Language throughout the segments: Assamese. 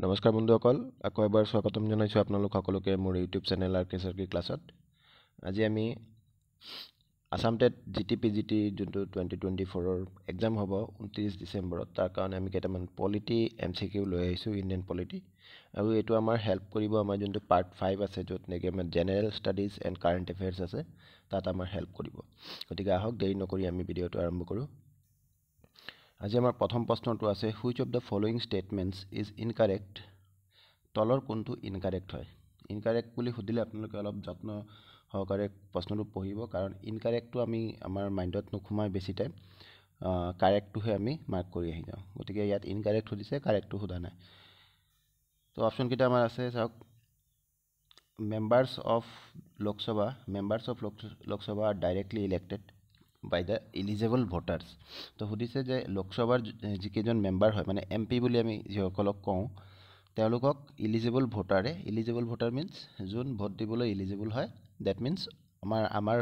নমস্কাৰ বন্ধুসকল, আকৌ এবাৰ স্বাগতম জনাইছোঁ আপোনালোক সকলোকে মোৰ ইউটিউব চেনেল আৰ কে চাৰ্কি ক্লাছত। আজি আমি আসাম টেট GT/PGT যোনটো 2024 এক্সাম হ'ব 29 ডিচেম্বৰত, তাৰ কাৰণে আমি কেইটামান পলিটি MCQ লৈ আহিছোঁ, ইণ্ডিয়ান পলিটি। আৰু এইটো আমাৰ হেল্প কৰিব, আমাৰ যোনটো পাৰ্ট 5 আছে, য'ত নেকি আমাৰ general studies and current affairs আছে, তাত আমাৰ হেল্প কৰিব। গতিকে আহক দেৰি নকৰি আমি ভিডিঅ'টো আৰম্ভ কৰোঁ। আজি আমাৰ প্ৰথম প্ৰশ্নটো আছে, which of the following statements is incorrect. তলৰ কোনটো ইনকাৰেক্ট হয়? ইনকাৰেক্ট বুলি সুধিলে আপোনালোকে অলপ যত্ন সহকাৰে প্ৰশ্নটো পঢ়িব, কাৰণ ইনকাৰেক্টটো আমি আমাৰ মাইণ্ডত নোসোমাই বেছি টাইম, কাৰেক্টটোহে আমি মাৰ্ক কৰি আহি যাওঁ। গতিকে ইয়াত ইনকাৰেক্ট সুধিছে, কাৰেক্টটো সোধা নাই। তো অপশ্যনকেইটা আমাৰ আছে, চাওক। Members of Lok Sabha are directly elected by the eligible voters. তো সুধিছে যে লোকসভাৰ যিকেইজন মেম্বাৰ হয়, মানে MP বুলি আমি যিসকলক কওঁ, তেওঁলোকক ইলিজিবল ভোটাৰ মিনছ যোন ভোট দিবলৈ ইলিজিবল হয়। ডেট মিনছ আমাৰ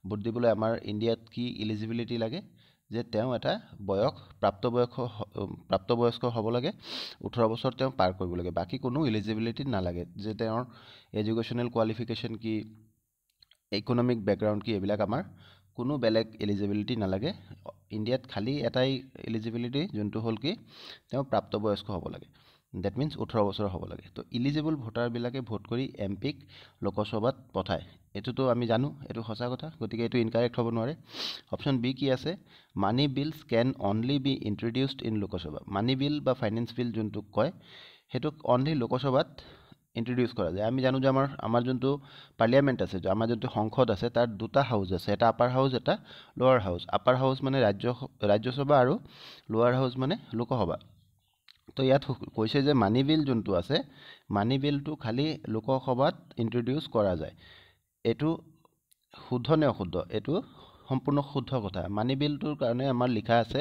ভোট দিবলৈ আমাৰ ইণ্ডিয়াত কি ইলিজিবিলিটি লাগে, যে তেওঁ এটা প্ৰাপ্তবয়স্ক হ'ব লাগে, 18 বছৰ তেওঁ পাৰ কৰিব লাগে, বাকী কোনো ইলিজিবিলিটি নালাগে, যে তেওঁৰ এডুকেশ্যনেল কোৱালিফিকেশ্যন কি, ইকনমিক বেকগ্ৰাউণ্ড কি, এইবিলাক আমাৰ কোনো বেলেগ এলিজিবিলিটি নালাগে। ইণ্ডিয়াত খালী এটাই এলিজিবিলিটি, যোনটো হ'ল কি তেওঁ প্ৰাপ্তবয়স্ক হ'ব লাগে, ডেট মিনছ 18 বছৰ হ'ব লাগে। তো ইলিজিবল ভোটাৰবিলাকে ভোট কৰি MPক লোকসভাত পঠায়, এইটোতো আমি জানো, এইটো সঁচা কথা। গতিকে এইটো ইনকাৰেক্ট হ'ব নোৱাৰে। অপশ্যন বি কি আছে, money bills can only be introduced in Lok Sabha. Money bill বা ফাইনেন্স বিল যোনটোক কয়, সেইটোক অনলি লোকসভাত ইণ্ট্ৰডিউচ কৰা যায়। আমি জানো যে আমাৰ যোনটো পাৰ্লিয়ামেণ্ট আছে, আমাৰ যোনটো সংসদ আছে, তাৰ দুটা হাউচ আছে, এটা আপাৰ হাউচ, এটা লোৱাৰ হাউচ। আপাৰ হাউচ মানে ৰাজ্যসভা আৰু লোৱাৰ হাউচ মানে লোকসভা। তো ইয়াত কৈছে যে মানি বিল যোনটো আছে, মানি বিলটো খালী লোকসভাত ইণ্ট্ৰডিউচ কৰা যায়। এইটো শুদ্ধ নে অশুদ্ধ? এইটো সম্পূৰ্ণ শুদ্ধ কথা। মানি বিলটোৰ কাৰণে আমাৰ লিখা আছে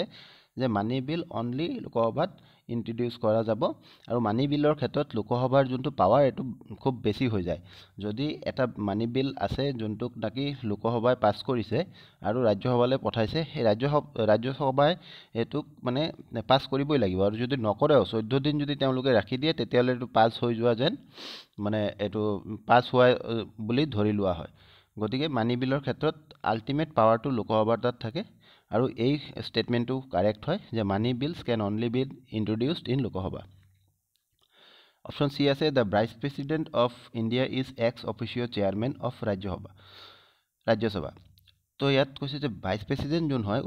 যে মানি বিল অনলি লোকসভাত ইণ্ট্ৰডিউচ কৰা যাব, আৰু মানি বিলৰ ক্ষেত্ৰত লোকসভাৰ যোনটো পাৱাৰ, এইটো খুব বেছি হৈ যায়। যদি এটা মানি বিল আছে যোনটোক নাকি লোকসভাই পাছ কৰিছে আৰু ৰাজ্যসভালৈ পঠাইছে, সেই ৰাজ্যসভাই এইটোক মানে পাছ কৰিবই লাগিব, আৰু যদি নকৰেও 14 দিন যদি তেওঁলোকে ৰাখি দিয়ে, তেতিয়াহ'লে এইটো পাছ হৈ যোৱা যেন, মানে এইটো পাছ হোৱা বুলি ধৰি লোৱা হয়। গতিকে মানি বিলৰ ক্ষেত্ৰত আল্টিমেট পাৱাৰটো লোকসভাৰ তাত থাকে, আৰু এই ষ্টেটমেণ্টটো কাৰেক্ট হয় যে money bills can only be introduced in Lok Sabha. Option C আছে, the vice president of India is ex officio chairman of Rajya Sabha. তো ইয়াত কৈছে যে ভাইচ প্ৰেচিডেণ্ট যোন হয়,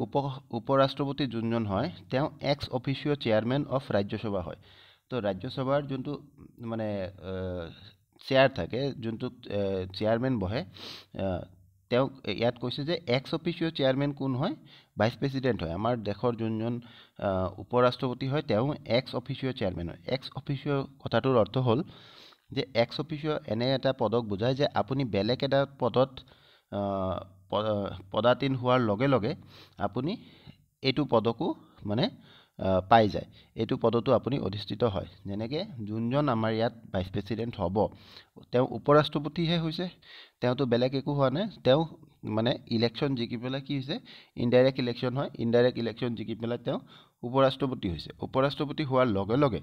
উপৰাষ্ট্ৰপতি যোনজন হয়, তেওঁ x officio chairman of Rajya Sabha হয়। তো ৰাজ্যসভাৰ যোনটো মানে চেয়াৰ থাকে, যোনটোত চেয়াৰমেন বহে, তেওঁক ইয়াত কৈছে যে এক্স অফিচিঅ চেয়াৰমেন কোন হয়? ভাইচ প্ৰেচিডেণ্ট হয়। আমাৰ দেশৰ যোনজন উপৰাষ্ট্ৰপতি হয়, তেওঁ এক্স অফিচিঅ চেয়াৰমেন হয়। এক্স অফিচিঅ কথাটোৰ অৰ্থ হ'ল যে এক্স অফিচিঅ এনে এটা পদক বুজায় যে আপুনি বেলেগ এটা পদত পদাধীন হোৱাৰ লগে লগে আপুনি এইটো পদকো মানে পাই যায়, এইটো পদতো আপুনি অধিষ্ঠিত হয়। যেনেকৈ যোনজন আমাৰ ইয়াত ভাইচ প্ৰেচিডেণ্ট হ'ব, তেওঁ উপৰাষ্ট্ৰপতিহে হৈছে, তেওঁতো বেলেগ একো হোৱা নাই। তেওঁ মানে ইলেকশ্যন জিকি পেলাই কি হৈছে, ইনডাইৰেক্ট ইলেকশ্যন হয়, ইনডাইৰেক্ট ইলেকশ্যন জিকি পেলাই তেওঁ উপৰাষ্ট্ৰপতি হৈছে। উপৰাষ্ট্ৰপতি হোৱাৰ লগে লগে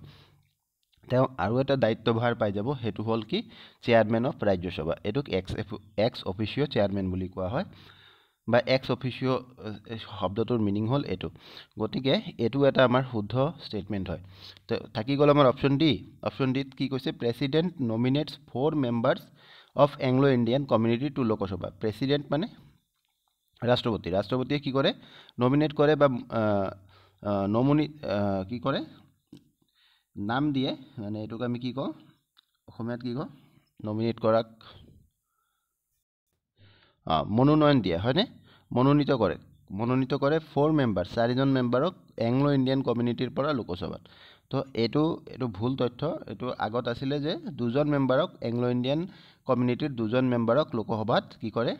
তেওঁ আৰু এটা দায়িত্বভাৰ পাই যাব, সেইটো হ'ল কি চেয়াৰমেন অফ ৰাজ্যসভা। এইটোক এক্স অফিচিঅ চেয়াৰমেন বুলি কোৱা হয়, বা এক্স অফিচিঅ শব্দটোৰ মিনিং হ'ল এইটো। গতিকে এইটো এটা আমাৰ শুদ্ধ ষ্টেটমেণ্ট হয়। তো থাকি গ'ল আমাৰ অপশ্যন ডি। অপশ্যন ডিত কি কৈছে, president nominates 4 members of Anglo Indian community to Lok Sabha. President মানে ৰাষ্ট্ৰপতিয়ে কি কৰে, নমিনেট কৰে বা কি কৰে, নাম দিয়ে, মানে এইটোক আমি কি কওঁ, অসমীয়াত কি কওঁ, নমিনেট কৰাক মনোনয়ন দিয়ে, হয়নে? মনোনীত কৰে 4 মেম্বাৰ, 4জন মেম্বাৰক এংলো ইণ্ডিয়ান কমিউনিটিৰ পৰা লোকসভাত। তো এইটো ভুল তথ্য। এইটো আগত আছিলে যে 2জন মেম্বাৰক, এংলো ইণ্ডিয়ান কমিউনিটিৰ 2জন মেম্বাৰক লোকসভাত কি কৰে,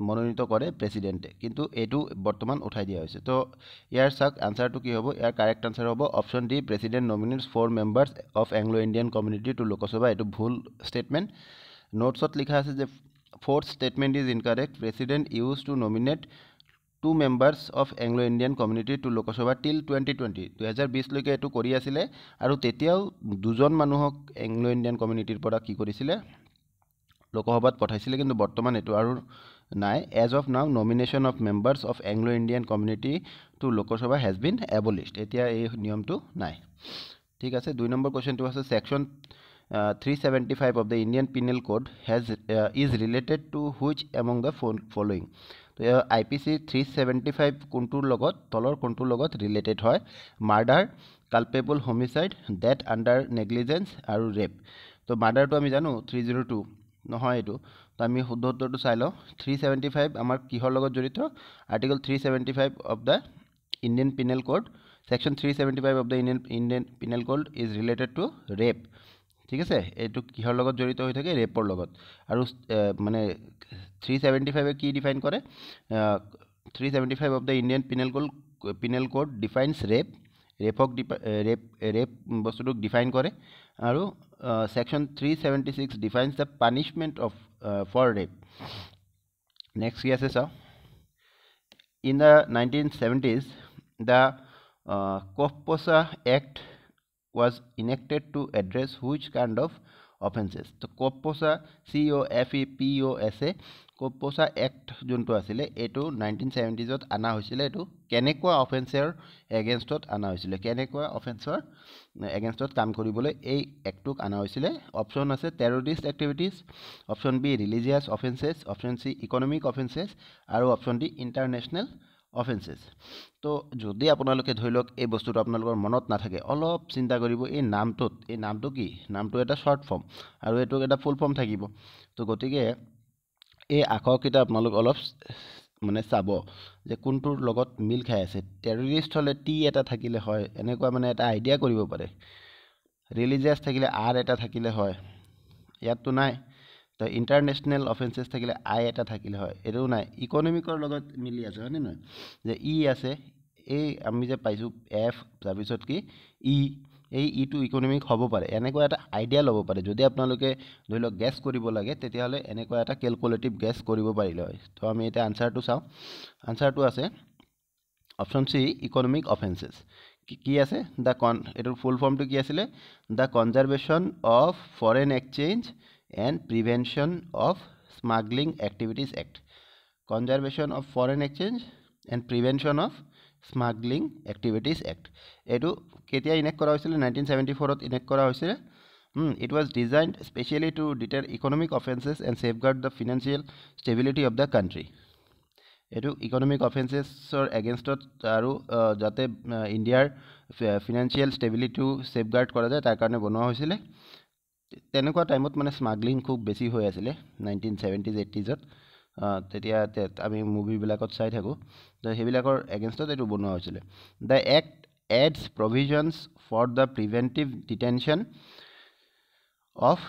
মনোনীত কৰে প্ৰেচিডেণ্টে, কিন্তু এইটো বৰ্তমান উঠাই দিয়া হৈছে। তো ইয়াৰ চাওক আনচাৰটো কি হ'ব, ইয়াৰ কাৰেক্ট আনচাৰ হ'ব option D, president nominates 4 members of Anglo Indian community to Lok Sabha. এইটো ভুল ষ্টেটমেণ্ট। নোটছত লিখা আছে যে 4th statement is incorrect. President used to nominate 2 members of Anglo-Indian community to Lok Sabha till 2020 2020 লৈকে এটো কৰি আছিলে আৰু তেতিয়াও দুজন মানুহক Anglo-Indian community ৰ পৰা কি কৰিছিলে লোকসভাত পঠাইছিলে কিন্তু বৰ্তমান এটো আৰু নাই as of now nomination of members of Anglo-Indian community to Lok Sabha has been abolished এতিয়া এই নিয়মটো নাই ঠিক আছে 2 নম্বৰ কোৱেশ্চনটো আছে section 375 of the Indian Penal Code is related to which among the following তো IPC 375 কোনটোৰ লগত তলৰ কোনটোৰ লগত ৰিলেটেড হয় murder culpable homicide death under negligence আৰু ৰেপ তো মাৰ্ডাৰটো আমি জানো 302 নহয় এটো তো আমি শুদ্ধ উত্তৰটো চাই লও 375 আমাৰ কিহৰ লগত জড়িত article 375 of the Indian Penal Code section 375 of the Indian Penal Code is related to rape ঠিক আছে এটো কিহৰ লগত জড়িত হৈ থাকে ৰেপৰ লগত আৰু মানে 375 এ কি ডিফাইন কৰে 375 of the Indian Penal Code defines rape rape বস্তুটো ডিফাইন কৰে আৰু section 376 defines the punishment of for rape next কি আছে চাও in the 1970s the Kopposa Act was enacted to address which kind of offenses তো Kopposa COFEPOSA Kopposa Act যোনটো আছিল এটো 1970s ত আনা হৈছিল এটো কেনেকুৱা অফেন্সৰ এগেইনষ্টত আনা হৈছিল কেনেকুৱা অফেন্সৰ এগেইনষ্টত কাম কৰিবলৈ এই এক্টক আনা হৈছিল অপচন আছে terrorist activities option B religious offences option C economic offences আৰু অপচন ডি ইন্টাৰনেশনাল অফেন্সেস তো যদি আপোনালোকে ধৰিলক এই বস্তুটো আপোনালোকৰ মনত নাথাকে অলপ চিন্তা কৰিব এই নামটো কি নামটো এটা শৰ্ট ফৰ্ম আৰু এটো এটা ফুল ফৰ্ম থাকিব তো গতিকে এই আখৰকিটা আপোনালোক অলপ মানে চাব যে কোনটোৰ লগত মিল খাই আছে টেৰৰিষ্ট হলে টি এটা থাকিলে হয় এনেকুৱা মানে এটা আইডিয়া কৰিব পাৰে ৰিলিজিয়াছ থাকিলে আৰ এটা থাকিলে হয় ইয়াতটো নাই তো ইন্টাৰনেশনাল অফেন্সেস থাকিলে আই এটা থাকিলে হয় এৰো নাই ইকোনমিকৰ লগত মিলি আছে হয়নে নহয় যে ই আছে এই আমি যে পাইছো এফ তাৰপিছত কি ই এই ইটো ইকোনমিক হ'ব পাৰে এনেকুৱা এটা আইডিয়া ল'ব পাৰে যদি আপোনালোকে ধৰিলক গেছ কৰিব লাগে তেতিয়া হলে এনেকুৱা এটা ক্যালকুলেটিভ গেছ কৰিব পাৰিলে হয় তো আমি এটা আনসাৰটো চাও আনসাৰটো আছে অপচন সি ইকোনমিক অফেন্সেস কি আছে দা এটোৰ ফুল ফৰ্মটো কি আছিল the conservation of foreign exchange and Prevention of Smuggling Activities Act Conservation of Foreign Exchange and Prevention of Smuggling Activities Act এটো কেতিয়া ইনেক্ট কৰা হৈছিল 1974 ত ইনেক্ট কৰা হৈছিল it was designed specially to deter economic offenses and safeguard the financial stability of the country এটো ইকোনমিক অফেন্সেসৰ এগেইনষ্টত আৰু যাতে ইন্ডিয়াৰ ফিনান্সিয়াল ষ্টেবিলিটি সেফগাৰ্ড কৰা যায় তাৰ কাৰণে বনোৱা হৈছিল তেনেকুৱা টাইমত মানে স্মাগলিং খুব বেছি হৈ আছিল 1970s 80s ত তেতিয়া আমি মুভি বিলাকত চাই থাকো তো হেবিলাকৰ এগেইনষ্টত এটো বনোৱা হৈছিল দা act adds provisions for the preventive detention of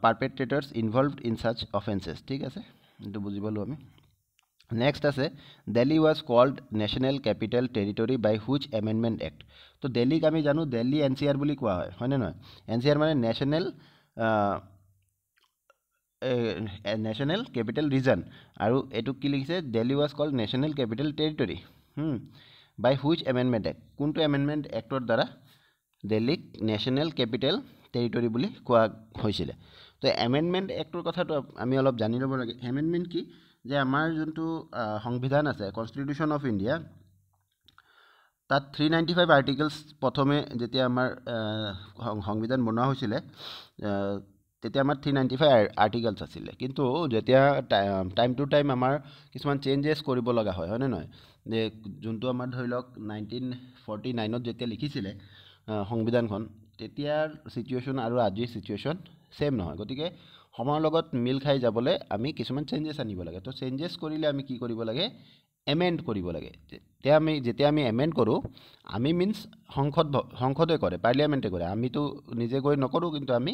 perpetrators involved in such offenses ঠিক আছে এটো বুজিবলো আমি next আছে Delhi was called national capital territory by which amendment act তো দিল্লীক আমি জানো দিল্লী এনসিআর বুলি কোৱা হয় হয়নে নহয় এনসিআৰ মানে ন্যাশনাল ক্যাপিটাল ৰিজন আৰু এটো কি লিখিছে Delhi was called national capital territory by which amendment act কোনটো amendment actor দ্বাৰা দিল্লীক ন্যাশনাল ক্যাপিটাল টেৰিটৰি বুলি কোৱা হৈছিল তো amendment actor কথাটো আমি অলপ জানি ল'ব লাগে amendment কি যে আমাৰ যোনটো সংবিধান আছে কনস্টিটিউশন অফ ইন্ডিয়া তাত 395 আৰ্টিকেলস প্ৰথমে যেতিয়া আমাৰ সংবিধান বনোৱা হৈছিল তেতিয়া আমাৰ 395 আৰ্টিকেলস আছিল কিন্তু যেতিয়া টাইম টু টাইম আমাৰ কিছুমান চেঞ্জেস কৰিব লগা হয় হয়নে নহয় যে যোনটো আমাৰ ধৰিলক 1949 ত যেতিয়া লিখিছিল সংবিধানখন তেতিয়াৰ সিচুৱেশন আৰু আজিৰ সিচুৱেশন সেম নহয় গতিকে সময়ৰ লগত মিল খাই যাবলৈ আমি কিছুমান চেঞ্জেস আনিব লাগে তো চেঞ্জেস কৰিলে আমি কি কৰিব লাগে এমেন্ড কৰিব লাগে যেতিয়া আমি এমেন্ড কৰো আমি মিন্স সংসদে কৰে পাৰ্লিয়ামেন্টে কৰে আমি তো নিজে গৈ নকৰো কিন্তু আমি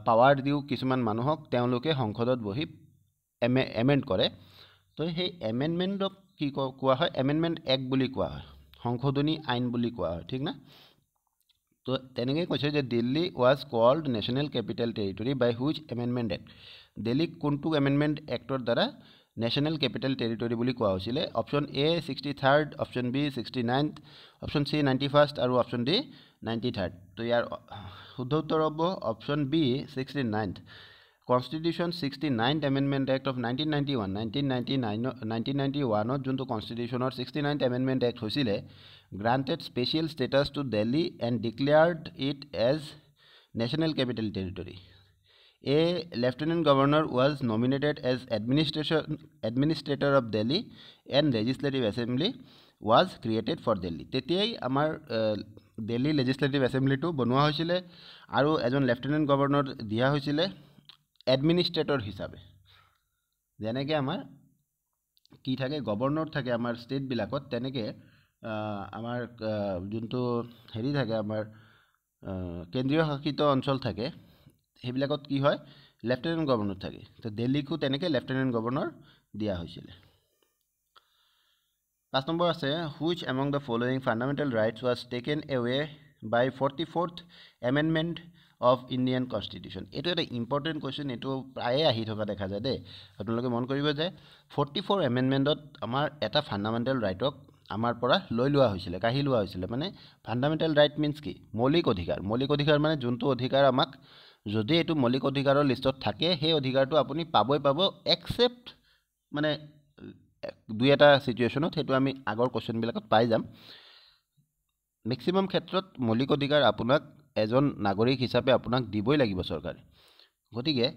পাৱাৰ দিও কিছুমান মানুহক তেওঁলোকে সংসদত বহি এমেন্ড কৰে তো সেই এমেন্ডমেন্টক কি কোৱা হয় এমেন্ডমেন্ট এক্ট বুলি কোৱা হয় সংশোধনী আইন বুলি কোৱা হয় ঠিক না তো তেনেকৈ কৈছে যে Delhi was called national capital territory by which amendment act Delhi কোনটো amendment actor দ্বাৰা নেশ্যনেল কেপিটেল টেৰিটৰী বুলি কোৱা হৈছিলে option A 63rd option B 69th option C 91st আৰু অপশ্যন ডি 93rd তো ইয়াৰ শুদ্ধ উত্তৰ হ'ব option B 69th constitution 69th amendment act of 1991 যোনটো কনষ্টিটিউশ্যনৰ 69th এমেণ্ডমেণ্ট এক্ট হৈছিলে granted special status to Delhi and declared it as national capital territory A lieutenant governor was nominated as administrator of Delhi and legislative assembly was created for Delhi. তেতিয়াই আমাৰ দিল্লী legislative assembly টো বনোৱা হৈছিলে আৰু এজন লেফটেনেণ্ট গভৰ্ণৰ দিয়া হৈছিলে এডমিনিষ্ট্ৰেটৰ হিচাপে যেনেকৈ আমাৰ কি থাকে গভৰ্ণৰ থাকে আমাৰ ষ্টেটবিলাকত তেনেকৈ আমাৰ যোনটো হেৰি থাকে আমাৰ কেন্দ্ৰীয় শাসিত অঞ্চল থাকে সেইবিলাকত কি হয় লেফটেনেণ্ট গভৰ্ণৰ থাকে তো দিল্লীকো তেনেকৈ লেফটেনেণ্ট গভৰ্ণৰ দিয়া হৈছিলে 5 নম্বৰ আছে which among the following fundamental rights was taken away by 44th amendment of Indian constitution এইটো এটা ইম্পৰ্টেণ্ট কুৱেশ্যন এইটো প্ৰায়ে আহি থকা দেখা যায় দেই আপোনালোকে মন কৰিব যে 44 এমেণ্ডমেণ্টত আমাৰ এটা ফাণ্ডামেণ্টেল ৰাইটক আমাৰ পৰা লৈ লোৱা হৈছিলে কাঢ়ি লোৱা হৈছিলে মানে ফাণ্ডামেণ্টেল ৰাইট মিনছ কি মৌলিক অধিকাৰ মানে যোনটো অধিকাৰ আমাক যদি এইটো মৌলিক অধিকাৰৰ লিষ্টত থাকে সেই অধিকাৰটো আপুনি পাবই পাব এক্সেপ্ট মানে দুই এটা সিচুৱেশ্যনত সেইটো আমি আগৰ কোৱেশ্যনবিলাকত পাই যাম মেক্সিমাম ক্ষেত্ৰত মৌলিক অধিকাৰ আপোনাক এজন নাগৰিক হিচাপে আপোনাক দিবই লাগিব চৰকাৰে গতিকে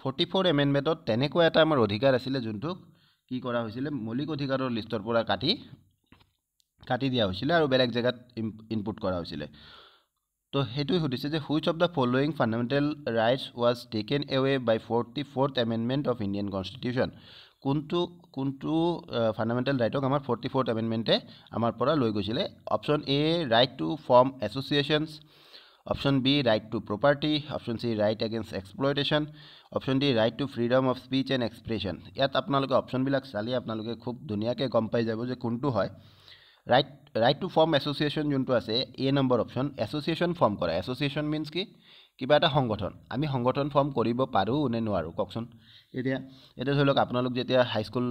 44 এমেণ্ডমেণ্টত তেনেকুৱা এটা আমাৰ অধিকাৰ আছিলে যোনটো কি কৰা হৈছিলে মৌলিক অধিকাৰৰ লিষ্টৰ পৰা কাটি দিয়া হৈছিলে আৰু বেলেগ জেগাত ইনপুট কৰা হৈছিলে তো সেইটোৱে সুধিছে যে which of the following fundamental rights was taken away by 44th amendment of Indian constitution কোনটো ফাণ্ডামেণ্টেল ৰাইটক আমাৰ 44th এমেণ্ডমেণ্টে আমাৰ পৰা লৈ গৈছিলে option A right to form associations option B right to property option C right against exploitation option D right to freedom of speech and expression ইয়াত আপোনালোকে অপশ্যনবিলাক চালি আপোনালোকে খুব ধুনীয়াকৈ গম পাই যাব যে কোনটো হয় ৰাইট টু ফৰ্ম এছ'চিয়েশ্যন যোনটো আছে এ নম্বৰ অপশ্যন এছ'চিয়েশ্যন ফৰ্ম কৰা এছ'চিয়েশ্যন মিনছ কি কিবা এটা সংগঠন আমি সংগঠন ফৰ্ম কৰিব পাৰোঁ নে নোৱাৰোঁ কওকচোন এতিয়া ধৰি লওক আপোনালোক যেতিয়া হাইস্কুল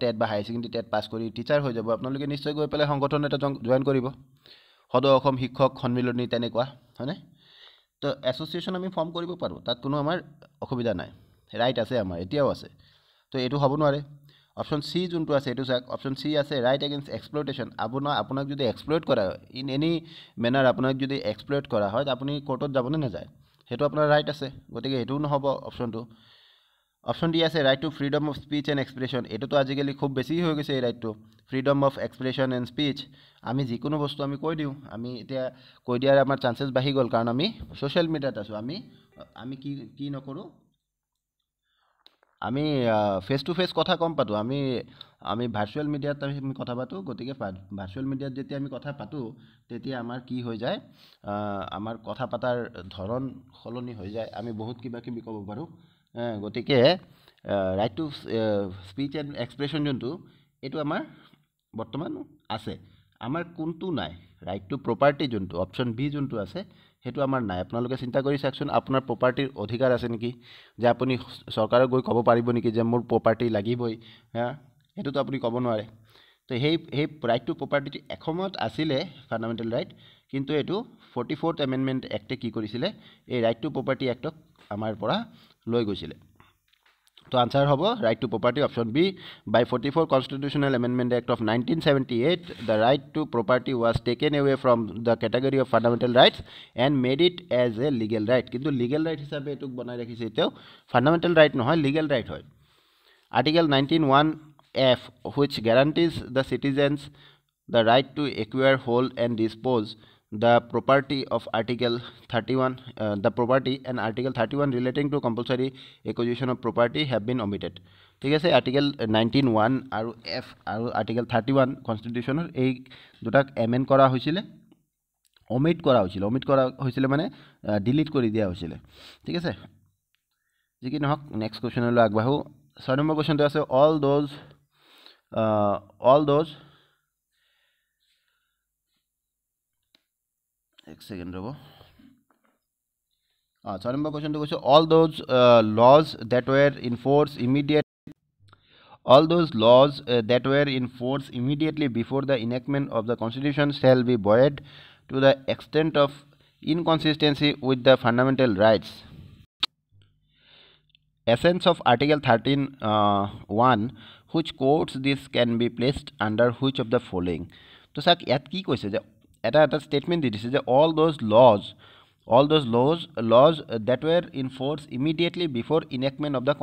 টেট বা হায়াৰ ছেকেণ্ডেৰী টেট পাছ কৰি টিচাৰ হৈ যাব আপোনালোকে নিশ্চয় গৈ পেলাই সংগঠন এটা জইন কৰিব সদৌ অসম শিক্ষক সন্মিলনী তেনেকুৱা হয়নে তো এছ'চিয়েশ্যন আমি ফৰ্ম কৰিব পাৰোঁ তাত কোনো আমাৰ অসুবিধা নাই ৰাইট আছে আমাৰ এতিয়াও আছে তো এইটো হ'ব নোৱাৰে অপশ্যন চি যোনটো আছে এইটো চাওক অপশ্যন চি আছে ৰাইট এগেইনষ্ট এক্সপ্লয়টেশ্যন আপোনাক যদি এক্সপ্লয়ট কৰা হয় ইন এনি মেনাৰ আপোনাক যদি এক্সপ্লয়ট কৰা হয় আপুনি কোৰ্টত যাবনে নাযায় সেইটো আপোনাৰ ৰাইট আছে গতিকে এইটোও নহ'ব অপশ্যনটো অপশ্যন ডি আছে right to freedom of speech and expression এইটোতো আজিকালি খুব বেছি হৈ গৈছে এই ৰাইটটো freedom of expression and speech আমি যিকোনো বস্তু আমি কৈ দিওঁ আমি এতিয়া কৈ দিয়াৰ আমাৰ চান্সেছ বাঢ়ি গ'ল কাৰণ আমি ছ'চিয়েল মিডিয়াত আছোঁ আমি কি নকৰোঁ আমি ফেচ টু ফেচ কথা কম পাতোঁ আমি ভাৰ্চুৱেল মিডিয়াত আমি কথা পাতোঁ গতিকে ভাৰ্চুৱেল মিডিয়াত যেতিয়া আমি কথা পাতোঁ তেতিয়া আমাৰ কি হৈ যায় আমাৰ কথা পতাৰ ধৰণ সলনি হৈ যায় আমি বহুত কিবা কিবি ক'ব পাৰোঁ গতিকে right to speech and expression যোনটো এইটো আমাৰ বৰ্তমান আছে আমাৰ কোনটো নাই ৰাইট টু প্ৰপাৰ্টি যোনটো অপশ্যন বি যোনটো আছে সেইটো আমাৰ নাই আপোনালোকে চিন্তা কৰি চাওকচোন আপোনাৰ প্ৰপাৰ্টিৰ অধিকাৰ আছে নেকি যে আপুনি চৰকাৰক গৈ ক'ব পাৰিব নেকি যে মোৰ প্ৰপাৰ্টি লাগিবই সেইটোতো আপুনি ক'ব নোৱাৰে তো সেই ৰাইট টু প্ৰপাৰ্টিটো এসময়ত আছিলে ফাণ্ডামেণ্টেল ৰাইট কিন্তু এইটো 44th এমেণ্ডমেণ্ট এক্টে কি কৰিছিলে এই ৰাইট টু প্ৰপাৰ্টি এক্টক আমাৰ পৰা লৈ গৈছিলে তো আনসাৰ হ'ব right to property option B by 44 constitutional amendment act of 1978 the right to property was taken away from the category of fundamental rights and made it as a legal right কিন্তু লিগেল রাইট হিসাবে এটুক বনাই রাখিছে এতিয়াও ফান্ডামেন্টাল রাইট নহয় লিগেল রাইট হয় article 19(1)(f) which guarantees the citizens the right to acquire, hold and dispose the property of Article 31 the property and Article 31 relating to compulsory acquisition of property have been omitted ঠিক আছে আর্টিকেল 19(1) আৰু f আৰু আৰ্টিকেল 31 কনস্টিটিউশনৰ এই দুটাক এমেন্ড কৰা হৈছিল omit কৰা হৈছিল মানে ডিলিট কৰি দিয়া হৈছিল ঠিক আছে যি কি নহক নেক্সট কোৱেশ্চনলৈ আগবাঢ়ো 6 নম্বৰ কোৱেশ্চনটো আছে all those एक सेकेंड रहो 6 number question to all those laws that were in force All those laws that were in force immediately before the enactment of the Constitution shall be void to the extent of inconsistency with the fundamental rights. Essence of Article 13(1) which quotes this can be placed under which of the following? তো চাওক ইয়াত কি কৈছে যে এটা ষ্টেটমেণ্ট দি দিছে যে all those laws that were in force immediately before enactment of the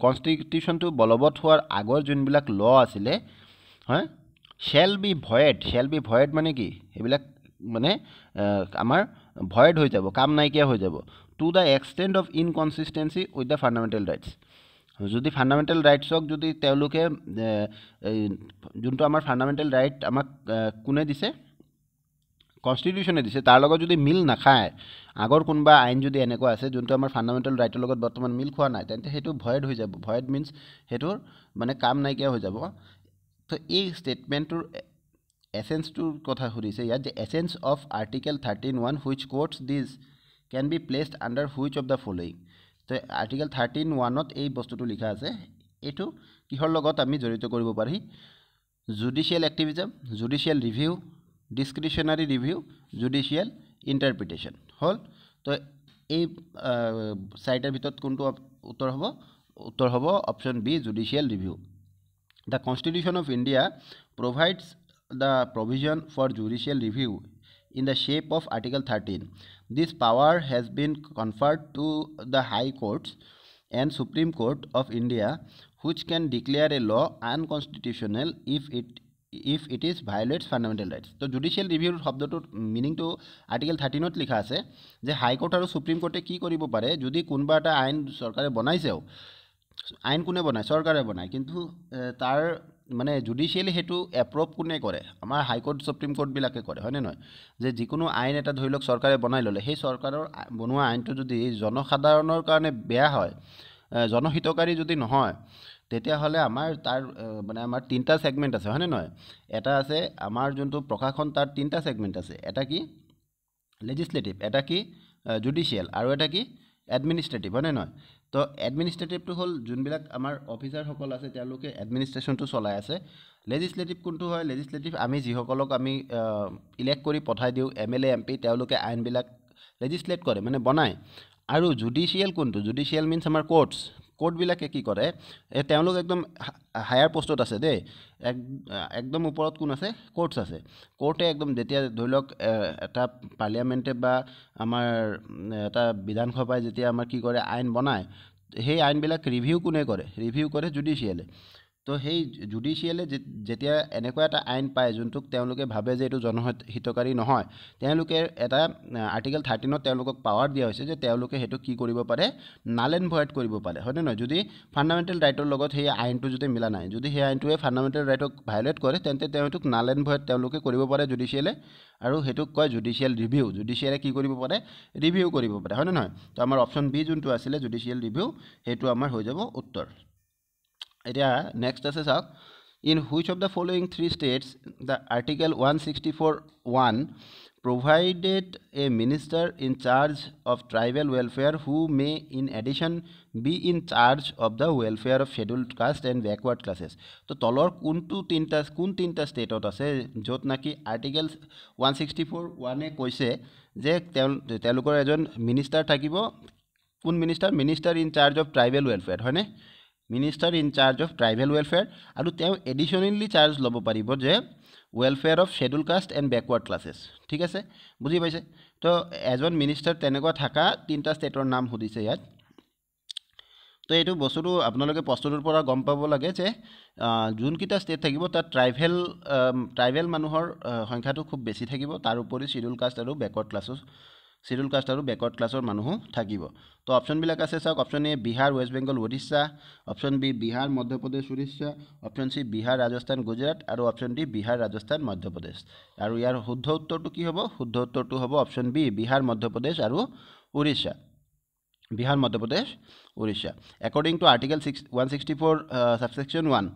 কনষ্টিটিউশ্যনটো বলবৎ হোৱাৰ আগৰ যোনবিলাক ল আছিলে হয় shall be void মানে কি সেইবিলাক মানে আমাৰ void হৈ যাব কাম নাইকিয়া হৈ যাব to the extent of inconsistency with the fundamental rights যদি ফাণ্ডামেণ্টেল ৰাইটছক যদি তেওঁলোকে যোনটো আমাৰ ফাণ্ডামেণ্টেল ৰাইট আমাক কোনে দিছে কনষ্টিটিউশ্যনে দিছে তাৰ লগত যদি মিল নাখায় আগৰ কোনোবা আইন যদি এনেকুৱা আছে যোনটো আমাৰ ফাণ্ডামেণ্টেল ৰাইটৰ লগত বৰ্তমান মিল খোৱা নাই তেন্তে সেইটো ভয়েড হৈ যাব ভয়েড মিনছ সেইটোৰ মানে কাম নাইকিয়া হৈ যাব তো এই ষ্টেটমেণ্টটোৰ এছেঞ্চটোৰ কথা সুধিছে ইয়াত যে essence of article 13(1) which quotes this can be placed under which of the following? তো আৰ্টিকেল 13(1)ত এই বস্তুটো লিখা আছে এইটো কিহৰ লগত আমি জড়িত কৰিব পাৰি judicial activism judicial review discretionary review judicial interpretation হল তো এই সাইটের ভিতর কোনটো উত্তর হব option B judicial review the constitution of India provides the provision for judicial review in the shape of Article 13. This power has been conferred to the High Courts and Supreme Court of India, which can declare a law unconstitutional if it is violates fundamental rights. So judicial review শব্দটোৰ মিনিংটো আৰ্টিকেল 13ত লিখা আছে যে হাই কোৰ্ট আৰু সুপ্ৰিম কোৰ্টে কি কৰিব পাৰে যদি কোনোবা এটা আইন চৰকাৰে বনাইছেও আইন কোনে বনায় চৰকাৰে বনায় কিন্তু তাৰ মানে জুডিচিয়েলি হেতু এপ্ৰুভ কোনে কৰে আমাৰ হাই কোৰ্ট সুপ্ৰিম কোৰ্ট বিলাকে কৰে হয়নে নহয় যে যিকোনো আইন এটা ধৰি লওক চৰকাৰে বনাই ললে সেই চৰকাৰৰ বনোৱা আইনটো যদি জনসাধাৰণৰ কাৰণে বেয়া হয় জনহিতকাৰী যদি নহয় তেতিয়া হলে আমাৰ তাৰ মানে আমাৰ তিনটা সেগমেন্ট আছে হয়নে নহয় এটা আছে আমাৰ যোনটো প্ৰশাসন তাৰ তিনটা সেগমেন্ট আছে এটা কি লেজিসলেটিভ এটা কি জুডিচিয়েল আৰু এটা কি এডমিনিষ্ট্ৰেটিভ হয়নে নহয় তো এডমিনিষ্ট্ৰেটিভটো হল যোনবিলাক আমাৰ অফিচাৰ সকল আছে তেওঁলোকে এডমিনিষ্ট্ৰেশ্যনটো চলাই আছে লেজিসলেটিভ কোনটো হয় লেজিসলেটিভ আমি যিসকলক আমি ইলেক্ট কৰি পঠাই দিও এমএলএ এমপি তেওঁলোকে আইনবিলাক লেজিসলেট কৰে মানে বনায় আৰু জুডিচিয়েল কোনটো জুডিচিয়েল মিন্স আমাৰ কোৰ্টছ কোৰ্টবিলাকে কি কৰে তেওঁলোক একদম হায়াৰ পোষ্টত আছে দেই একদম ওপৰত কোন আছে কোৰ্টছ আছে কোৰ্টে একদম যেতিয়া ধৰি লওক এটা পাৰ্লিয়ামেণ্টে বা আমাৰ এটা বিধানসভাই যেতিয়া আমাৰ কি কৰে আইন বনায় সেই আইনবিলাক ৰিভিউ কোনে কৰে ৰিভিউ কৰে জুডিচিয়েলে তো সেই জুডিচিয়েলে যেতিয়া এনেকুৱা এটা আইন পায় যোনটোক তেওঁলোকে ভাবে যে এইটো জনহিতকাৰী নহয় তেওঁলোকে এটা আৰ্টিকেল 13ত তেওঁলোকক পাৱাৰ দিয়া হৈছে যে তেওঁলোকে হেতু কি কৰিব পাৰে নাল এণ্ড ভয়েড কৰিব পাৰে হয়নে নহয় যদি ফাণ্ডামেণ্টেল ৰাইটৰ লগত সেই আইনটো যদি মিলা নাই যদি সেই আইনটোৱে ফাণ্ডামেণ্টেল ৰাইটক ভায়োলেট কৰে তেন্তে তেওঁলোকক নাল এণ্ড ভয়েড তেওঁলোকে কৰিব পাৰে জুডিচিয়েলে আৰু হেতুক কয় জুডিচিয়েল ৰিভিউ জুডিচিয়েলে কি কৰিব পাৰে ৰিভিউ কৰিব পাৰে হয়নে নহয় তো আমাৰ অপশন বি যোনটো আছিল জুডিচিয়েল ৰিভিউ হেতু আমাৰ হৈ যাব উত্তৰ এতিয়া নেক্সট আছে চাওক in which of the following three states the article 164(1) provided a minister in charge of tribal welfare who may in addition be in charge of the welfare of scheduled caste and backward classes তো তলৰ কোন তিনটা ষ্টেটত আছে য'ত নাকি আৰ্টিকেল 164(1) এ কৈছে যে তেওঁলোকৰ এজন মিনিষ্টাৰ থাকিব কোন minister in charge of tribal welfare হয়নে minister in charge of tribal welfare আৰু তেওঁ এডিশনেলি চাৰ্জ ল'ব পাৰিব যে welfare of schedule caste and backward classes ঠিক আছে বুজি পাইছে তো এজন মিনিষ্টাৰ তেনেকুৱা থকা তিনটা ষ্টেটৰ নাম সুধিছে ইয়াত তো এইটো বস্তুটো আপোনালোকে প্ৰশ্নটোৰ পৰা গম পাব লাগে যে যোনকেইটা ষ্টেট থাকিব তাত ট্ৰাইবেল মানুহৰ সংখ্যাটো খুব বেছি থাকিব তাৰ উপৰি শেডুল কাষ্ট আৰু বেকৱাৰ্ড ক্লাছৰ শিডিউল কাষ্ট আৰু বেকৱাৰ্ড ক্লাছৰ মানুহো থাকিব তো অপশনবিলাক আছে চাওক option A Bihar West Bengal Odisha option B Bihar Madhya Pradesh Odisha option C Bihar Rajasthan Gujarat আৰু অপশন ডি বিহাৰ ৰাজস্থান মধ্যপ্ৰদেশ আৰু ইয়াৰ শুদ্ধ উত্তৰটো কি হ'ব শুদ্ধ উত্তৰটো হ'ব অপশন বি বিহাৰ মধ্যপ্ৰদেশ আৰু Odisha Bihar Madhya Pradesh Odisha according to article 164 subsection 1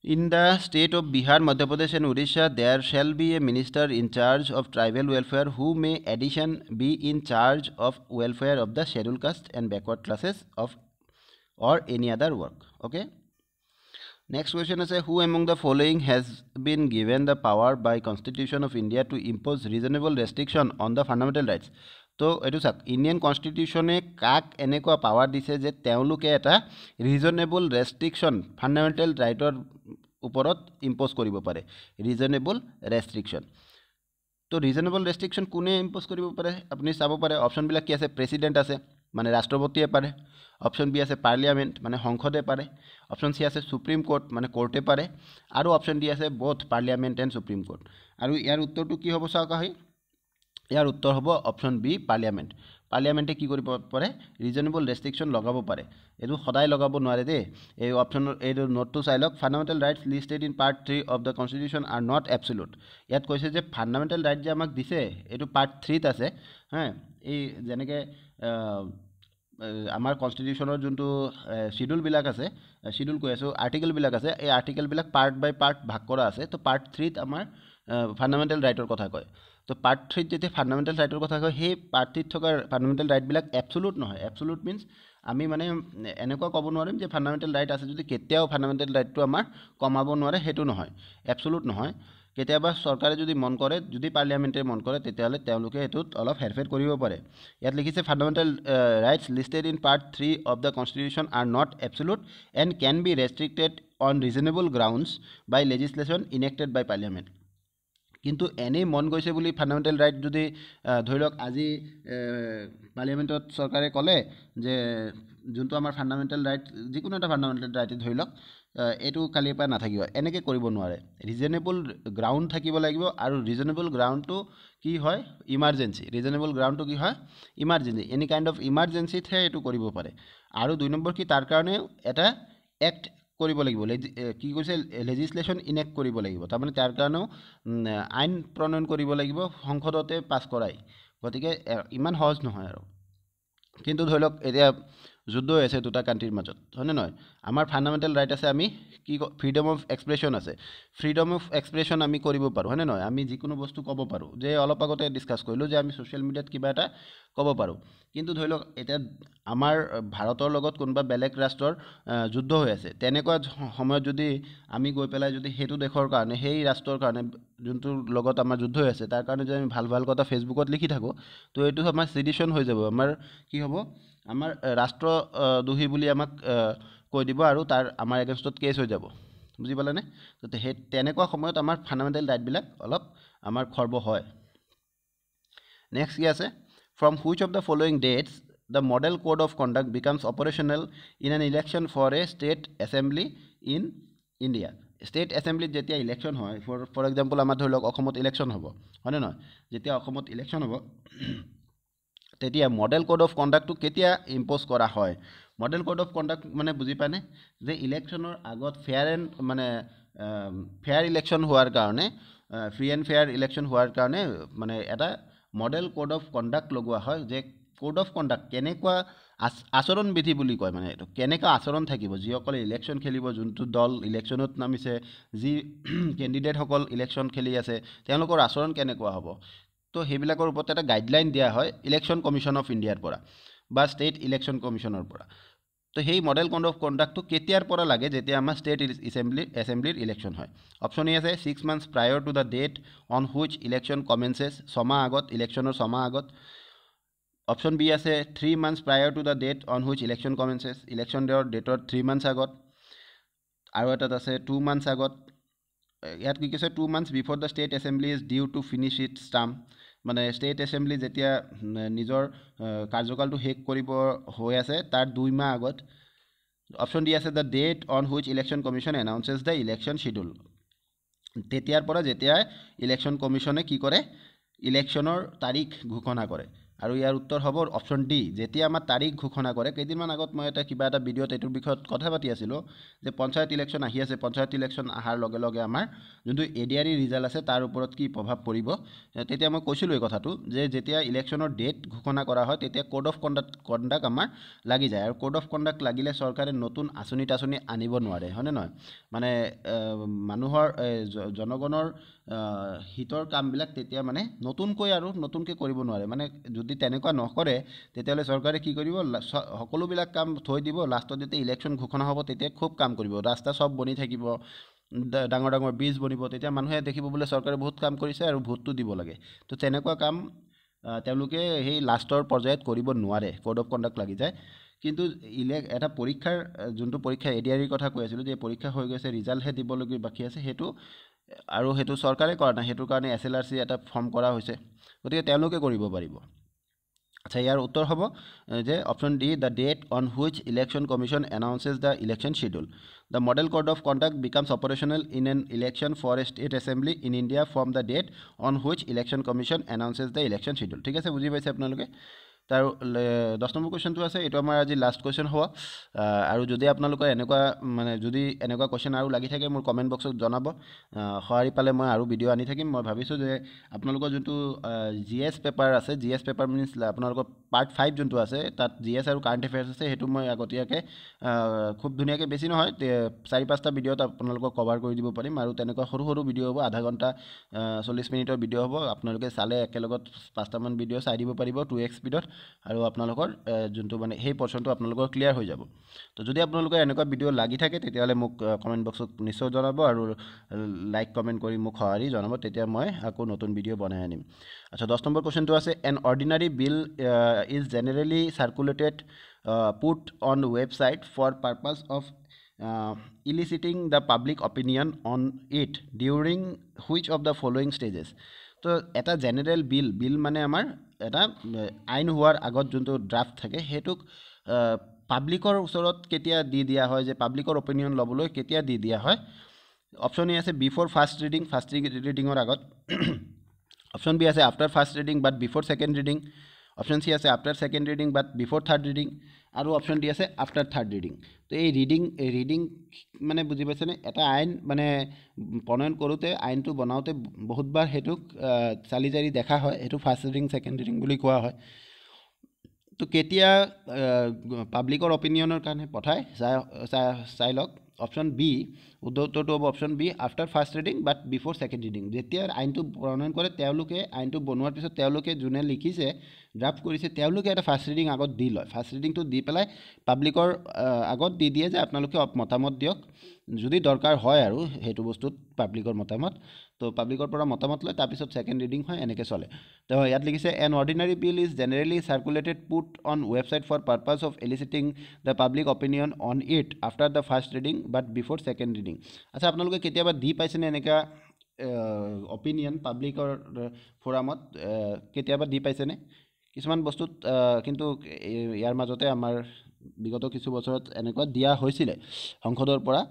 in the state of Bihar, Madhya Pradesh and Odisha, there shall be a minister in charge of tribal welfare who may addition be in charge of welfare of the scheduled caste and backward classes of or any other work. Okay. Next question is who among the following has been given the power by Constitution of India to impose reasonable restriction on the fundamental rights. তো এইটো চাওক ইণ্ডিয়ান কনষ্টিটিউশ্যনে কাক এনেকুৱা পাৱাৰ দিছে যে তেওঁলোকে এটা ৰিজনেবল ৰেষ্ট্ৰিকশ্যন ফাণ্ডামেণ্টেল ৰাইটৰ ওপৰত ইম্প'জ কৰিব পাৰে ৰিজনেবল ৰেষ্ট্ৰিকশ্যন তো ৰিজনেবল ৰেষ্ট্ৰিকশ্যন কোনে ইম্প'জ কৰিব পাৰে আপুনি চাব পাৰে অপশ্যনবিলাক কি আছে প্ৰেচিডেণ্ট আছে মানে ৰাষ্ট্ৰপতিয়ে পাৰে অপশ্যন বি আছে পাৰ্লিয়ামেণ্ট মানে সংসদে পাৰে অপশ্যন চি আছে সুপ্ৰিম কোৰ্ট মানে কোৰ্টে পাৰে আৰু অপশ্যন ডি আছে both parliament and supreme court আৰু ইয়াৰ উত্তৰটো কি হ'ব চাওক আহি ইয়াৰ উত্তৰ হ'ব অপশ্যন বি পাৰ্লিয়ামেণ্ট পাৰ্লিয়ামেণ্টে কি কৰিব পাৰে ৰিজনেবল ৰেষ্ট্ৰিকশ্যন লগাব পাৰে এইটো সদায় লগাব নোৱাৰে দেই এই অপশ্যনৰ এইটো নোটটো চাই লওক fundamental rights listed in part 3 of the constitution are not absolute ইয়াত কৈছে যে ফাণ্ডামেণ্টেল ৰাইট যে আমাক দিছে এইটো পাৰ্ট 3ত আছে হা এই যেনেকৈ আমাৰ কনষ্টিটিউশ্যনৰ যোনটো শিডিউলবিলাক আছে শিডিউল কৈ আছোঁ আৰ্টিকেলবিলাক আছে এই আৰ্টিকেলবিলাক পাৰ্ট বাই পাৰ্ট ভাগ কৰা আছে তো পাৰ্ট 3ত আমাৰ ফাণ্ডামেণ্টেল ৰাইটৰ কথা কয় তো পাৰ্ট 3ত যেতিয়া ফাণ্ডামেণ্টেল ৰাইটৰ কথা কয় সেই পাৰ্ট 3ত থকা ফাণ্ডামেণ্টেল ৰাইটবিলাক এবছলুট নহয় এবছলুট মিনছ আমি মানে এনেকুৱা ক'ব নোৱাৰিম যে ফাণ্ডামেণ্টেল ৰাইট আছে যদি কেতিয়াও ফাণ্ডামেণ্টেল ৰাইটটো আমাৰ কমাব নোৱাৰে সেইটো নহয় এবছলুট নহয় কেতিয়াবা চৰকাৰে যদি মন কৰে যদি পাৰ্লিয়ামেণ্টে মন কৰে তেতিয়াহ'লে তেওঁলোকে এইটোত অলপ হেৰফেৰ কৰিব পাৰে ইয়াত লিখিছে fundamental rights listed in part 3 of the constitution are not absolute and can be restricted on reasonable grounds by legislation enacted by parliament কিন্তু এনেই মন গৈছে বুলি ফাণ্ডামেণ্টেল ৰাইট যদি ধৰি লওক আজি পাৰ্লিয়ামেণ্টত চৰকাৰে ক'লে যে যোনটো আমাৰ ফাণ্ডামেণ্টেল ৰাইট যিকোনো এটা ফাণ্ডামেণ্টেল ৰাইটে ধৰি লওক এইটো কালিৰ পৰা নাথাকিব এনেকৈ কৰিব নোৱাৰে ৰিজনেবল গ্ৰাউণ্ড থাকিব লাগিব আৰু ৰিজনেবল গ্ৰাউণ্ডটো কি হয় ইমাৰ্জেঞ্চি ৰিজনেবল গ্ৰাউণ্ডটো কি হয় ইমাৰ্জেঞ্চি এনি কাইণ্ড অফ ইমাৰ্জেঞ্চিতহে এইটো কৰিব পাৰে আৰু 2 নম্বৰ কি তাৰ কাৰণে এটা এক্ট কৰিব লাগিব কি কৈছে লেজিছলেশ্যন ইনেক্ট কৰিব লাগিব তাৰমানে তাৰ কাৰণেও আইন প্ৰণয়ন কৰিব লাগিব সংসদতে পাছ কৰাই গতিকে ইমান সহজ নহয় আৰু কিন্তু ধৰি লওক এতিয়া যুদ্ধ হৈ আছে দুটা কাণ্ট্ৰিৰ মাজত হয়নে নহয় আমাৰ ফাণ্ডামেণ্টেল ৰাইট আছে আমি কি ফ্ৰীডম অফ এক্সপ্ৰেছন আছে ফ্ৰীডম অফ এক্সপ্ৰেছন আমি কৰিব পাৰোঁ হয়নে নহয় আমি যিকোনো বস্তু ক'ব পাৰোঁ যে অলপ আগতে ডিছকাছ কৰিলোঁ যে আমি ছ'চিয়েল মিডিয়াত কিবা এটা ক'ব পাৰোঁ কিন্তু ধৰি লওক এতিয়া আমাৰ ভাৰতৰ লগত কোনোবা বেলেগ ৰাষ্ট্ৰৰ যুদ্ধ হৈ আছে তেনেকুৱা সময়ত যদি আমি গৈ পেলাই যদি সেইটো দেশৰ কাৰণে সেই ৰাষ্ট্ৰৰ কাৰণে যোনটোৰ লগত আমাৰ যুদ্ধ হৈ আছে তাৰ কাৰণে যদি আমি ভাল ভাল কথা ফেচবুকত লিখি থাকোঁ তো এইটো আমাৰ ছেডিশ্যন হৈ যাব আমাৰ কি হ'ব আমাৰ ৰাষ্ট্ৰদ্ৰোহী বুলি আমাক কৈ দিব আৰু তাৰ আমাৰ এগেইনষ্টত কেছ হৈ যাব বুজি পালেনে তো সেই তেনেকুৱা সময়ত আমাৰ ফাণ্ডামেণ্টেল ৰাইটবিলাক অলপ আমাৰ খৰ্ব হয় নেক্সট কি আছে from which of the following dates the model code of conduct becomes operational in an election for a state assembly in India state এছেম্বলিত যেতিয়া ইলেকশ্যন হয় ফৰ এক্সাম্পল আমাৰ ধৰি লওক অসমত ইলেকশ্যন হ'ব হয়নে নহয় যেতিয়া অসমত ইলেকশ্যন হ'ব তেতিয়া মডেল কোড অফ কণ্ডাক্টটো কেতিয়া ইম্প'জ কৰা হয় মডেল কোড অফ কণ্ডাক্ট মানে বুজি পায়নে যে ইলেকশ্যনৰ আগত ফেয়াৰ ইলেকশ্যন হোৱাৰ কাৰণে ফ্ৰী এণ্ড ফেয়াৰ ইলেকশ্যন হোৱাৰ কাৰণে মানে এটা মডেল কোড অফ কণ্ডাক্ট লগোৱা হয় যে কোড অফ কণ্ডাক্ট কেনেকুৱা আচৰণ বিধি বুলি কয় মানে এইটো কেনেকুৱা আচৰণ থাকিব যিসকলে ইলেকশ্যন খেলিব যোনটো দল ইলেকশ্যনত নামিছে যি কেণ্ডিডেটসকল ইলেকশ্যন খেলি আছে তেওঁলোকৰ আচৰণ কেনেকুৱা হ'ব তো সেইবিলাকৰ ওপৰত এটা গাইডলাইন দিয়া হয় ইলেকশ্যন কমিশ্যন অফ ইণ্ডিয়াৰ পৰা বা ষ্টেট ইলেকশ্যন কমিশ্যনৰ পৰা তো সেই মডেল কোড অফ কণ্ডাক্টটো কেতিয়াৰ পৰা লাগে যেতিয়া আমাৰ ষ্টেট এছেম্বলিৰ ইলেকশ্যন হয় অপশ্যন এ আছে 6 months prior to the date on which election commences ছমাহ আগত ইলেকশ্যনৰ ছমাহ আগত অপশ্যন বি আছে 3 months prior to the date on which election commences election ডেটৰ 3 months আগত আৰু এটাত আছে 2 months আগত ইয়াত কি কৈছে 2 months before the state assembly is due to finish its term মানে ষ্টেট এছেম্বলি যেতিয়া নিজৰ কাৰ্যকালটো শেষ কৰিব হৈ আছে তাৰ 2 মাহ আগত অপশ্যন ডি আছে the date on which election commission announces the election schedule তেতিয়াৰ পৰা যেতিয়া ইলেকশ্যন কমিশ্যনে কি কৰে ইলেকশ্যনৰ তাৰিখ ঘোষণা কৰে আৰু ইয়াৰ উত্তৰ হ'ব অপশ্যন ডি যেতিয়া আমাৰ তাৰিখ ঘোষণা কৰে কেইদিনমান আগত মই এটা কিবা এটা ভিডিঅ'ত এইটোৰ বিষয়ত কথা পাতি আছিলোঁ যে পঞ্চায়ত ইলেকশ্যন আহি আছে পঞ্চায়ত ইলেকশ্যন অহাৰ লগে লগে আমাৰ যোনটো এডিআৰই ৰিজাল্ট আছে তাৰ ওপৰত কি প্ৰভাৱ পৰিব তেতিয়া মই কৈছিলোঁ এই কথাটো যে যেতিয়া ইলেকশ্যনৰ ডেট ঘোষণা কৰা হয় তেতিয়া কোড অফ কণ্ডাক্ট আমাৰ লাগি যায় আৰু কোড অফ কণ্ডাক্ট লাগিলে চৰকাৰে নতুন আঁচনি আনিব নোৱাৰে হয়নে নহয় মানে মানুহৰ জনগণৰ হিতৰ কামবিলাক তেতিয়া মানে নতুনকৈ কৰিব নোৱাৰে মানে যদি যদি তেনেকুৱা নকৰে তেতিয়াহ'লে চৰকাৰে কি কৰিব সকলোবিলাক কাম থৈ দিব লাষ্টত যেতিয়া ইলেকশ্যন ঘোষণা হ'ব তেতিয়া খুব কাম কৰিব ৰাস্তা চব বনি থাকিব ডাঙৰ ডাঙৰ ব্ৰিজ বনিব তেতিয়া মানুহে দেখিব বোলে চৰকাৰে বহুত কাম কৰিছে আৰু ভোটটো দিব লাগে তো তেনেকুৱা কাম তেওঁলোকে সেই লাষ্টৰ পৰ্যায়ত কৰিব নোৱাৰে কোড অফ কণ্ডাক্ট লাগি যায় কিন্তু এটা পৰীক্ষাৰ যোনটো পৰীক্ষা এডিআৰিৰ কথা কৈ আছিলোঁ যে পৰীক্ষা হৈ গৈছে ৰিজাল্টহে দিবলগীয়া বাকী আছে সেইটো আৰু সেইটো চৰকাৰে কৰা নাই সেইটোৰ কাৰণে SLRC এটা ফৰ্ম কৰা হৈছে গতিকে তেওঁলোকে কৰিব পাৰিব আচ্ছা ইয়াৰ উত্তৰ হ'ব যে option D the date on which election commission announces the election schedule the model code of conduct becomes operational in an election for a state assembly in India from the date on which election commission announces the election schedule ঠিক আছে বুজি পাইছে আপোনালোকে তাৰ 10 নম্বৰ কুৱেশ্যনটো আছে এইটো আমাৰ আজি লাষ্ট কুৱেশ্যন হ'ব আৰু যদি আপোনালোকৰ এনেকুৱা মানে যদি এনেকুৱা কুৱেশ্যন আৰু লাগি থাকে মোৰ কমেণ্ট বক্সত জনাব সঁহাৰি পালে মই আৰু ভিডিঅ' আনি থাকিম মই ভাবিছোঁ যে আপোনালোকৰ যোনটো GS পেপাৰ আছে GS পেপাৰ মিনছ আপোনালোকৰ পাৰ্ট 5 যোনটো আছে তাত GS আৰু কাৰেণ্ট এফেয়াৰ্ছ আছে সেইটো মই আগতীয়াকৈ খুব ধুনীয়াকৈ বেছি নহয় 4-5টা ভিডিঅ'ত আপোনালোকক কভাৰ কৰি দিব পাৰিম আৰু তেনেকুৱা সৰু সৰু ভিডিঅ' হ'ব আধা ঘণ্টা 40 মিনিটৰ ভিডিঅ' হ'ব আপোনালোকে চালে একেলগত 5টামান ভিডিঅ' চাই দিব পাৰিব 2x স্পীডত আৰু আপোনালোকৰ যোনটো মানে সেই পৰ্চনটো আপোনালোকৰ ক্লিয়াৰ হৈ যাব তো যদি আপোনালোকৰ এনেকুৱা ভিডিঅ' লাগি থাকে তেতিয়াহ'লে মোক কমেণ্ট বক্সত নিশ্চয় জনাব আৰু লাইক কমেণ্ট কৰি মোক সঁহাৰি জনাব তেতিয়া মই আকৌ নতুন ভিডিঅ' বনাই আনিম আচ্ছা 10 নম্বৰ কুৱেশ্যনটো আছে an ordinary bill is generally circulated put on website for purpose of eliciting the public opinion on it during which of the following stages তো এটা জেনেৰেল বিল মানে আমাৰ এটা আইন হোৱাৰ আগত যোনটো ড্ৰাফ্ট থাকে সেইটোক পাব্লিকৰ ওচৰত কেতিয়া দি দিয়া হয় যে পাব্লিকৰ অপিনিয়ন ল'বলৈ কেতিয়া দি দিয়া হয় অপশ্যন এ আছে বিফৰ ফাৰ্ষ্ট ৰিডিঙৰ আগত অপশ্যন বি আছে after first reading but before second reading option C আছে after second reading but before third reading আৰু অপশ্যন ডি আছে আফটাৰ থাৰ্ড ৰিডিং তো এই ৰিডিং মানে বুজি পাইছেনে এটা আইন মানে প্ৰণয়ন কৰোঁতে আইনটো বনাওঁতে বহুতবাৰ সেইটোক চালি জাৰি দেখা হয় সেইটো ফাৰ্ষ্ট ৰিডিং ছেকেণ্ড ৰিডিং বুলি কোৱা হয় তো কেতিয়া পাব্লিকৰ অপিনিয়নৰ কাৰণে পঠায় চাই লওক অপশ্যন বি উত্তৰটো হ'ব option B after first reading but before second reading যেতিয়া আইনটো প্ৰণয়ন কৰে তেওঁলোকে আইনটো বনোৱাৰ পিছত তেওঁলোকে যোনে লিখিছে ড্ৰাফ্ট কৰিছে তেওঁলোকে এটা ফাৰ্ষ্ট ৰিডিং আগত দি লয় ফাৰ্ষ্ট ৰিডিংটো দি পেলাই পাব্লিকৰ আগত দি দিয়ে যে আপোনালোকে মতামত দিয়ক যদি দৰকাৰ হয় আৰু সেইটো বস্তুত পাব্লিকৰ মতামত তো পাব্লিকৰ পৰা মতামত লয় তাৰপিছত ছেকেণ্ড ৰিডিং হয় এনেকৈ চলে তো ইয়াত লিখিছে an ordinary bill is generally circulated put on website for purpose of eliciting the public opinion on it after the first reading but before second reading আচ্ছা আপোনালোকে কেতিয়াবা দি পাইছেনে এনেকুৱা অপিনিয়ন পাব্লিকৰ ফোৰামত কেতিয়াবা দি পাইছেনে কিছুমান বস্তুত কিন্তু ইয়াৰ মাজতে আমাৰ বিগত কিছু বছৰত এনেকুৱা দিয়া হৈছিলে সংসদৰ পৰা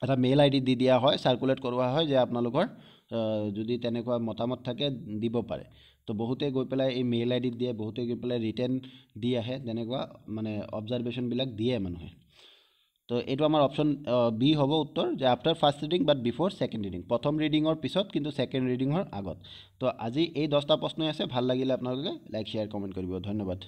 এটা মেইল ID দি দিয়া হয় চাৰ্কুলেট কৰোৱা হয় যে আপোনালোকৰ যদি তেনেকুৱা মতামত থাকে দিব পাৰে তো বহুতে গৈ পেলাই এই মেইল ID দিয়ে বহুতে গৈ পেলাই ৰিটেন দি আহে তেনেকুৱা মানে অবজাৰভেশ্যনবিলাক দিয়ে মানুহে তো এইটো আমাৰ অপশ্যন বি হ'ব উত্তৰ যে after first reading but before second reading প্ৰথম ৰিডিঙৰ পিছত কিন্তু ছেকেণ্ড ৰিডিঙৰ আগত তো আজি এই 10টা প্ৰশ্নই আছে ভাল লাগিলে আপোনালোকে লাইক শ্বেয়াৰ কমেণ্ট কৰিব ধন্যবাদ